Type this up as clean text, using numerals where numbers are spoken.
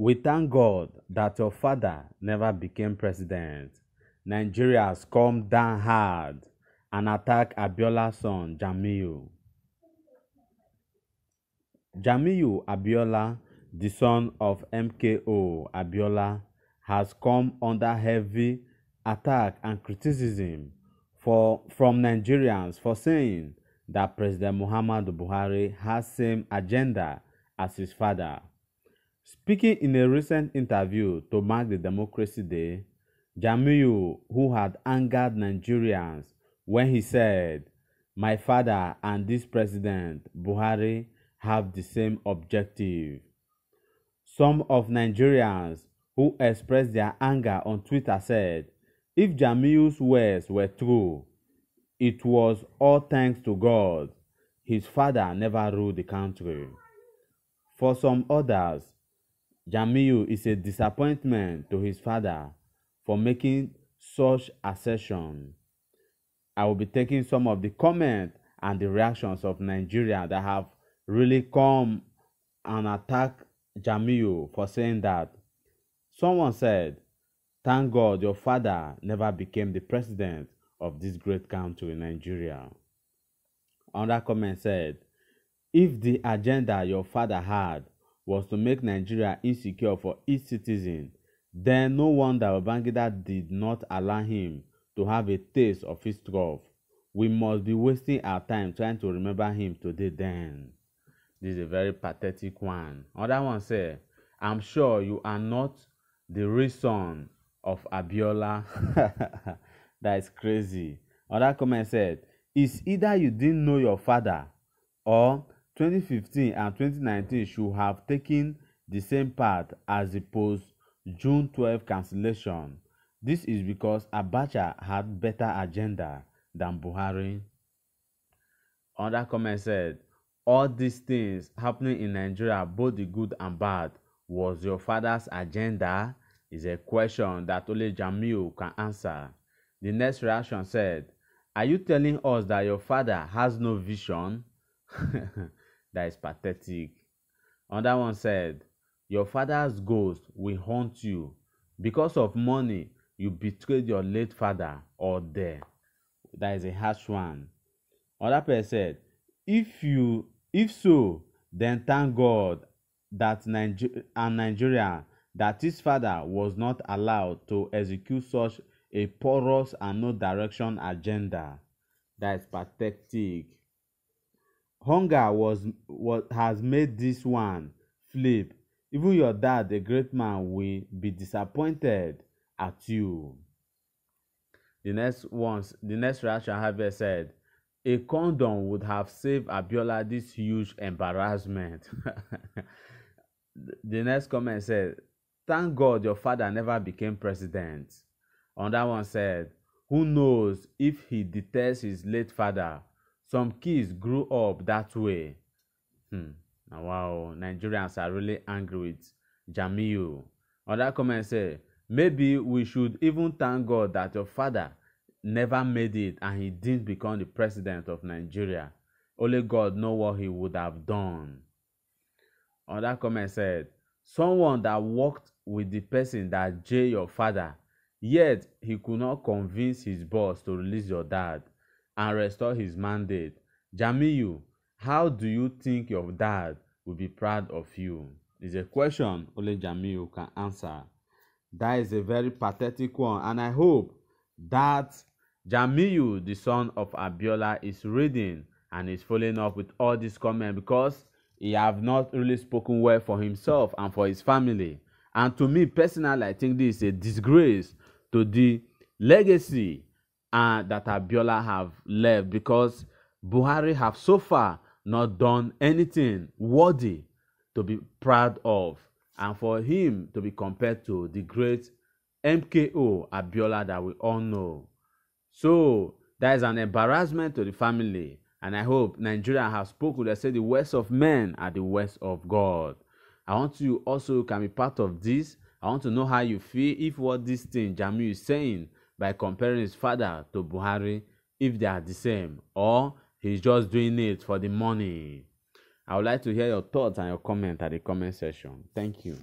We thank God that your father never became president. Nigeria has come down hard and attacked Abiola's son, Jamiu. Jamiu Abiola, the son of MKO Abiola, has come under heavy attack and criticism from Nigerians for saying that President Muhammadu Buhari has same agenda as his father. Speaking in a recent interview to mark the Democracy Day, Jamiu, who had angered Nigerians when he said, "My father and this president, Buhari, have the same objective." Some of Nigerians who expressed their anger on Twitter said, if Jamiu's words were true, it was all thanks to God. His father never ruled the country. For some others, Jamiu is a disappointment to his father for making such assertion. I will be taking some of the comments and the reactions of Nigeria that have really come and attacked Jamiu for saying that. Someone said, "Thank God your father never became the president of this great country, Nigeria." Another comment said, if the agenda your father had was to make Nigeria insecure for each citizen, then no wonder Babangida did not allow him to have a taste of his stuff. We must be wasting our time trying to remember him today then. This is a very pathetic one. Another one said, I'm sure you are not the real son of Abiola. That is crazy. Another comment said, it's either you didn't know your father or 2015 and 2019 should have taken the same path as the post-June 12 cancellation. This is because Abacha had better agenda than Buhari. Another comment said, all these things happening in Nigeria, both the good and bad, was your father's agenda? Is a question that only Jamiu can answer. The next reaction said, are you telling us that your father has no vision? That is pathetic. Another one said, your father's ghost will haunt you. Because of money, you betrayed your late father or death. That is a harsh one. Another person said, if so, then thank God that Nigeria that his father was not allowed to execute such a porous and no direction agenda. That is pathetic. Hunger has made this one flip. Even your dad, a great man, will be disappointed at you. The next reaction I have said, a condom would have saved Abiola this huge embarrassment. The next comment said, thank God your father never became president. Another one said, who knows if he detests his late father? Some kids grew up that way. Wow, Nigerians are really angry with Jamiu. Another comment said, maybe we should even thank God that your father never made it and he didn't become the president of Nigeria. Only God knows what he would have done. Another comment said, someone that worked with the person that jailed your father, yet he could not convince his boss to release your dad and restore his mandate. Jamiu, how do you think your dad will be proud of you? It's a question only Jamiu can answer. That is a very pathetic one, and I hope that Jamiu, the son of Abiola, is reading and is following up with all these comments, because he have not really spoken well for himself and for his family. And to me personally, I think this is a disgrace to the legacy that Abiola have left, because Buhari have so far not done anything worthy to be proud of, and for him to be compared to the great MKO Abiola that we all know. So that is an embarrassment to the family, and I hope Nigeria has spoken. They say the words of men are the words of God. I want you also can be part of this. I want to know how you feel, if what this thing Jamiu is saying by comparing his father to Buhari, if they are the same, or he's just doing it for the money. I would like to hear your thoughts and your comment at the comment section. Thank you.